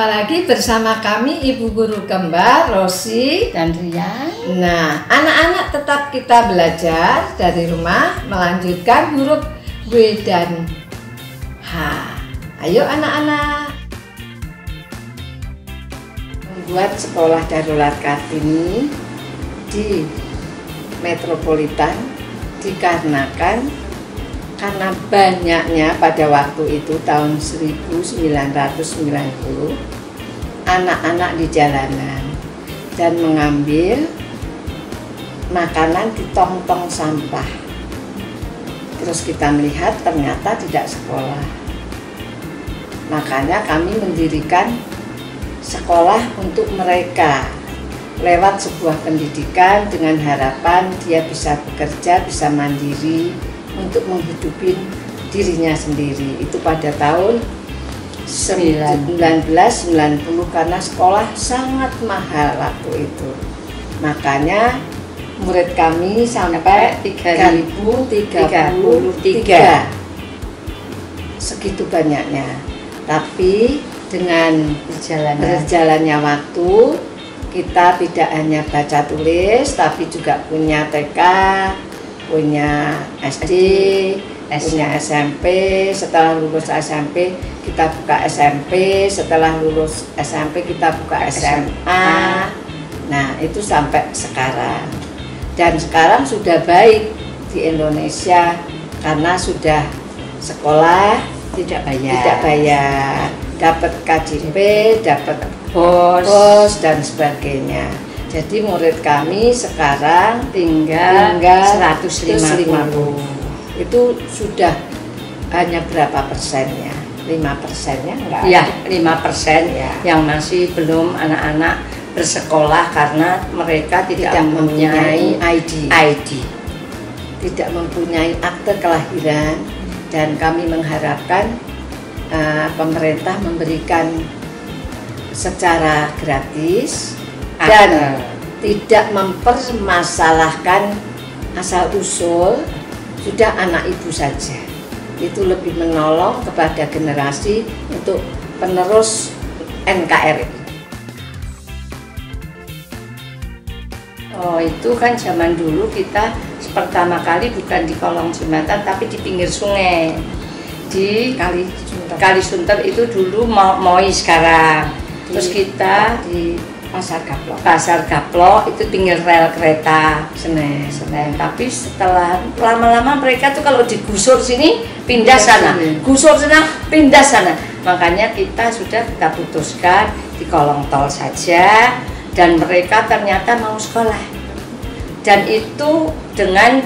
Jumpa lagi bersama kami Ibu Guru Kembar, Rosi dan Rian. Nah, anak-anak tetap kita belajar dari rumah melanjutkan huruf W dan H. Ayo anak-anak. Membuat sekolah darurat Kartini di Metropolitan dikarenakan karena banyaknya pada waktu itu tahun 1990 anak-anak di jalanan dan mengambil makanan di tong-tong sampah. Terus kita melihat ternyata tidak sekolah. Makanya kami mendirikan sekolah untuk mereka lewat sebuah pendidikan dengan harapan dia bisa bekerja, bisa mandiri untuk menghidupi dirinya sendiri. Itu pada tahun 1990 karena sekolah sangat mahal waktu itu. Makanya murid kami sampai 3033. Segitu banyaknya. Tapi dengan berjalannya waktu, kita tidak hanya baca tulis tapi juga punya TK, punya SD, punya SMP. Setelah lulus SMP kita buka SMP, setelah lulus SMP kita buka SMA. Nah, itu sampai sekarang. Dan sekarang sudah baik di Indonesia karena sudah sekolah tidak bayar, dapat KJP, dapat BOS dan sebagainya. Jadi murid kami sekarang tinggal 150. Itu sudah hanya berapa persennya? 5%-nya enggak? Ya, 5% ya. Yang masih belum anak-anak bersekolah karena mereka tidak mempunyai ID. Tidak mempunyai akte kelahiran, dan kami mengharapkan pemerintah memberikan secara gratis dan tidak mempermasalahkan asal usul, sudah anak ibu saja. Itu lebih menolong kepada generasi untuk penerus NKRI. Oh, itu kan zaman dulu kita pertama kali bukan di kolong jembatan tapi di pinggir sungai. Di Kali Sunter itu dulu Moi sekarang. Terus kita di Pasar Gaplok itu pinggir rel kereta Senen. Tapi setelah lama-lama mereka tuh kalau digusur sini pindah sana, gusur sana pindah sana. Makanya kita putuskan di kolong tol saja, dan mereka ternyata mau sekolah. Dan itu dengan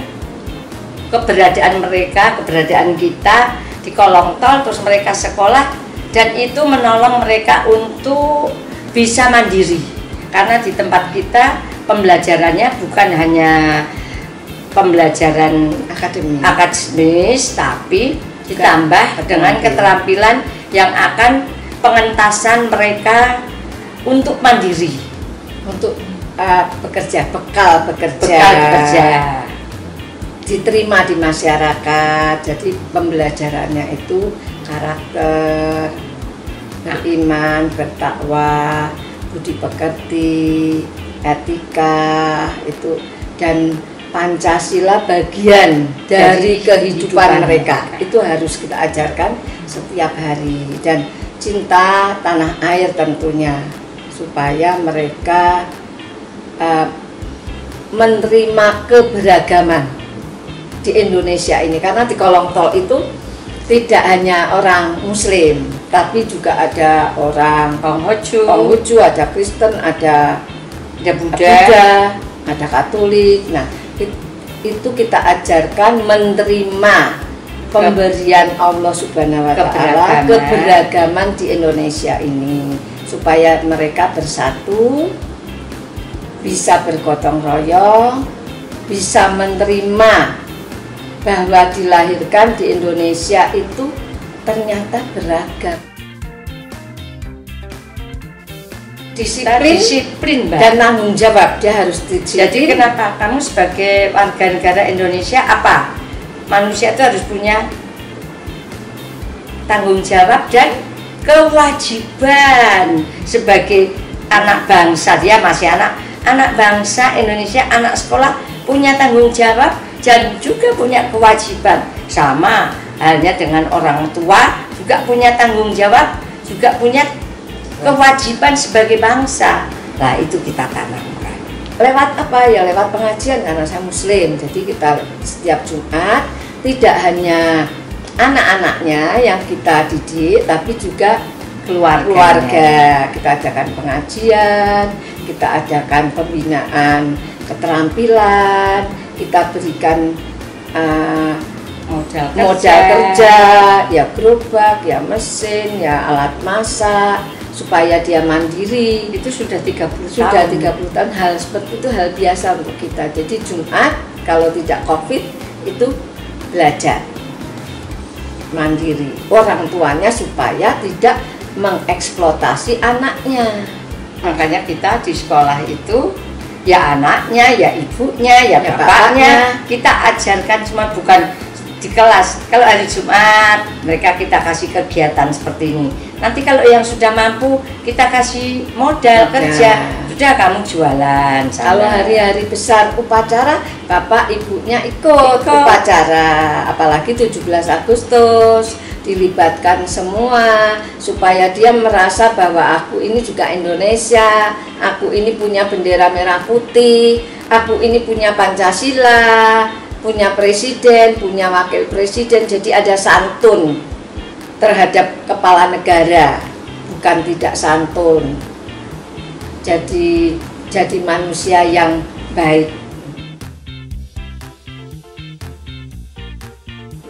keberadaan kita di kolong tol, terus mereka sekolah, dan itu menolong mereka untuk bisa mandiri. Karena di tempat kita pembelajarannya bukan hanya pembelajaran akademis, tapi ditambah dengan keterampilan yang akan pengentasan mereka untuk mandiri, untuk bekerja, bekal bekerja, diterima di masyarakat. Jadi pembelajarannya itu karakter, beriman, bertakwa, budi pekerti, etika, itu, dan Pancasila bagian dari kehidupan mereka. Itu harus kita ajarkan setiap hari, dan cinta tanah air tentunya, supaya mereka menerima keberagaman di Indonesia ini. Karena di kolong tol itu tidak hanya orang Muslim, tapi juga ada orang Konghucu, ada Kristen, ada Buddha, ada Katolik. Nah, itu kita ajarkan menerima pemberian Allah Subhanahu wa Ta'ala, keberagaman di Indonesia ini, supaya mereka bersatu, bisa bergotong royong, bisa menerima bahwa dilahirkan di Indonesia itu ternyata beragam. Disiplin dan tanggung jawab, dia harus disiplin. Jadi kenapa kamu sebagai warga negara Indonesia apa? Manusia itu harus punya tanggung jawab dan kewajiban sebagai anak bangsa. Dia masih anak bangsa Indonesia, anak sekolah, punya tanggung jawab dan juga punya kewajiban. Sama halnya dengan orang tua, juga punya tanggung jawab, juga punya kewajiban sebagai bangsa. Nah, itu kita tanamkan. Lewat apa ya? Lewat pengajian, karena saya muslim. Jadi kita setiap Jumat tidak hanya anak-anaknya yang kita didik, tapi juga keluarga. Kita adakan pengajian, kita adakan pembinaan keterampilan, kita berikan modal kerja, ya gerobak, ya mesin, ya alat masak, supaya dia mandiri. Itu sudah 30 tahun. Hal seperti itu hal biasa untuk kita. Jadi Jumat kalau tidak COVID itu belajar mandiri orang tuanya supaya tidak mengeksploitasi anaknya. Makanya kita di sekolah itu ya anaknya, ya ibunya, ya bapaknya kita ajarkan, cuma bukan di kelas. Kalau hari Jumat mereka kita kasih kegiatan seperti ini. Nanti kalau yang sudah mampu kita kasih modal kerja. Sudah kamu jualan. Kalau hari-hari besar upacara, bapak ibunya ikut upacara. Apalagi 17 Agustus dilibatkan semua supaya dia merasa bahwa aku ini juga Indonesia, aku ini punya bendera merah putih, aku ini punya Pancasila, punya presiden, punya wakil presiden. Jadi ada santun terhadap kepala negara, bukan tidak santun. Jadi manusia yang baik.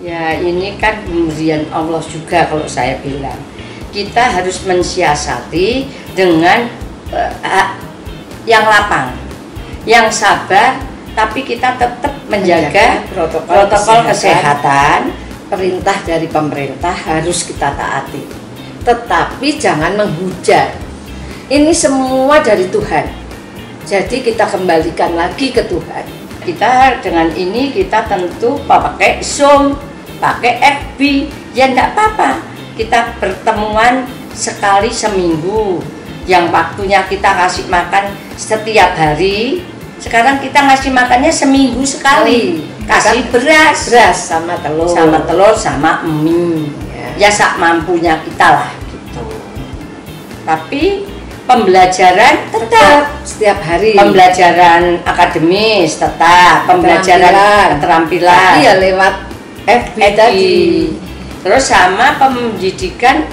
Ya, ini kan pemberian Allah juga kalau saya bilang. Kita harus mensiasati dengan yang lapang, yang sabar, tapi kita tetap menjaga protokol kesehatan. Perintah dari pemerintah harus kita taati, tetapi jangan menghujat. Ini semua dari Tuhan, jadi kita kembalikan lagi ke Tuhan. Kita dengan ini kita tentu pakai Zoom, pakai FB, ya enggak apa-apa. Kita pertemuan sekali seminggu, yang waktunya kita kasih makan setiap hari. Sekarang kita ngasih makannya seminggu sekali. Kasih beras sama telur, sama mie. Ya sak mampunya kita lah gitu. Tapi pembelajaran tetap setiap hari. Pembelajaran akademis tetap, pembelajaran keterampilan. Tapi ya lewat FB tadi. Terus sama pendidikan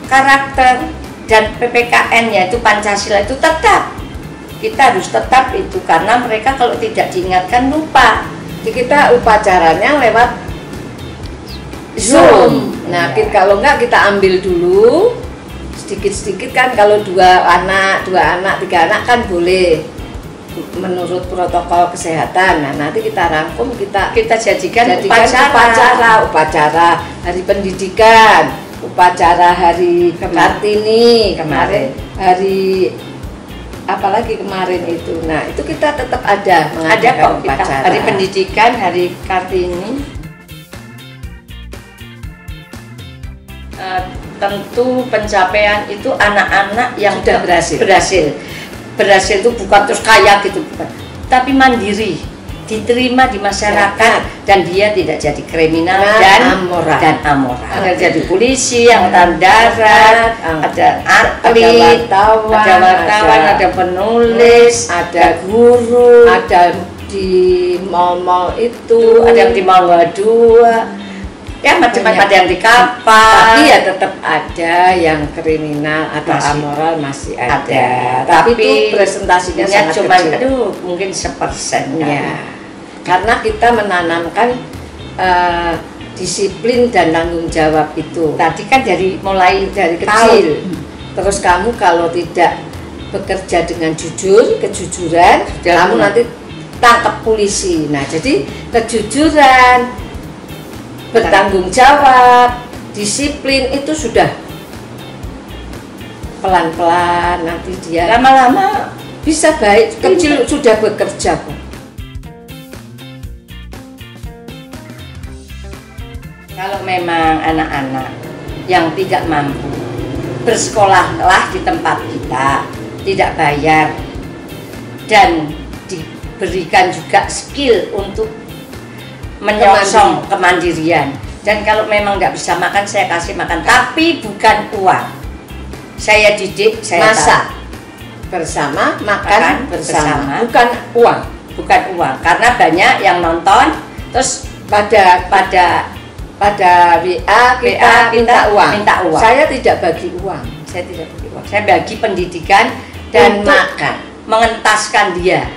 karakter dan PPKN, yaitu Pancasila, itu tetap. Kita harus tetap itu, karena mereka kalau tidak diingatkan lupa. Jadi kita upacaranya lewat Zoom. Nah, kalau enggak kita ambil dulu sedikit-sedikit kan. Kalau dua anak, 3 anak kan boleh menurut protokol kesehatan. Nah, nanti kita rangkum, kita jadikan upacara hari pendidikan, upacara hari Kartini kemarin, hari apalagi kemarin itu. Nah, itu kita tetap ada kok kita hari pendidikan, hari Kartini. Tentu pencapaian itu anak-anak yang sudah berhasil itu bukan terus kaya gitu, bukan, tapi mandiri, diterima di masyarakat, dan dia tidak jadi kriminal dan amoral. Ada jadi polisi, angkatan darat, ada atlet, ada wartawan, ada penulis, ada guru, ada di mal-mal itu, ada yang di mal 2. Ya macam-macam, ada yang di kapal. Tapi ya tetap ada yang kriminal atau amoral masih ada. Tapi itu presentasinya sangat cuma kecil. mungkin 1% ya. Karena kita menanamkan disiplin dan tanggung jawab itu. Tadi kan mulai dari kecil. Terus kamu kalau tidak bekerja dengan jujur, kejujuran, kamu nanti tangkap polisi. Nah, jadi kejujuran, bertanggung jawab, disiplin itu sudah pelan-pelan, nanti dia lama-lama bisa baik. Kecil sudah bekerja kok. Kalau memang anak-anak yang tidak mampu bersekolahlah di tempat kita, tidak bayar, dan diberikan juga skill untuk menyongsong kemandirian. Dan kalau memang nggak bisa makan, saya kasih makan, tapi bukan uang. Saya didik, saya masak bersama, makan bersama, bukan uang. Bukan uang, karena banyak yang nonton, terus pada WA kita minta uang. Saya tidak bagi uang. Saya tidak bagi uang. Saya bagi pendidikan dan makan, mengentaskan dia.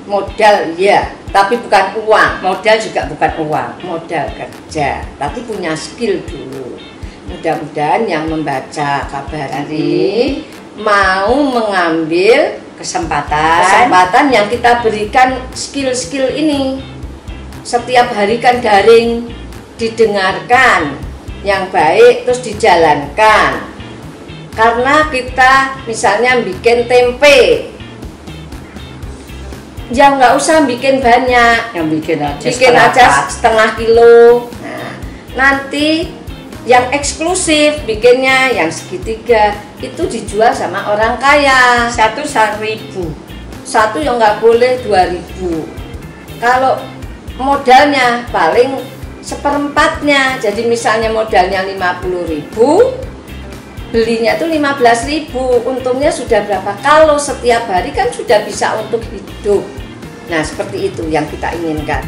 Modal ya, tapi bukan uang. Modal juga bukan uang. Modal kerja, tapi punya skill dulu. Mudah-mudahan yang membaca kabar ini mau mengambil kesempatan yang kita berikan skill-skill ini. Setiap hari kan daring, didengarkan yang baik terus dijalankan. Karena kita misalnya bikin tempe, ya nggak usah bikin banyak, yang bikin aja setengah kilo. Nah, nanti yang eksklusif bikinnya yang segitiga itu dijual sama orang kaya. Satu 1.000, satu yang nggak boleh 2.000. Kalau modalnya paling seperempatnya, jadi misalnya modalnya 50.000, belinya tuh 15.000, untungnya sudah berapa? Kalau setiap hari kan sudah bisa untuk hidup. Nah seperti itu yang kita inginkan.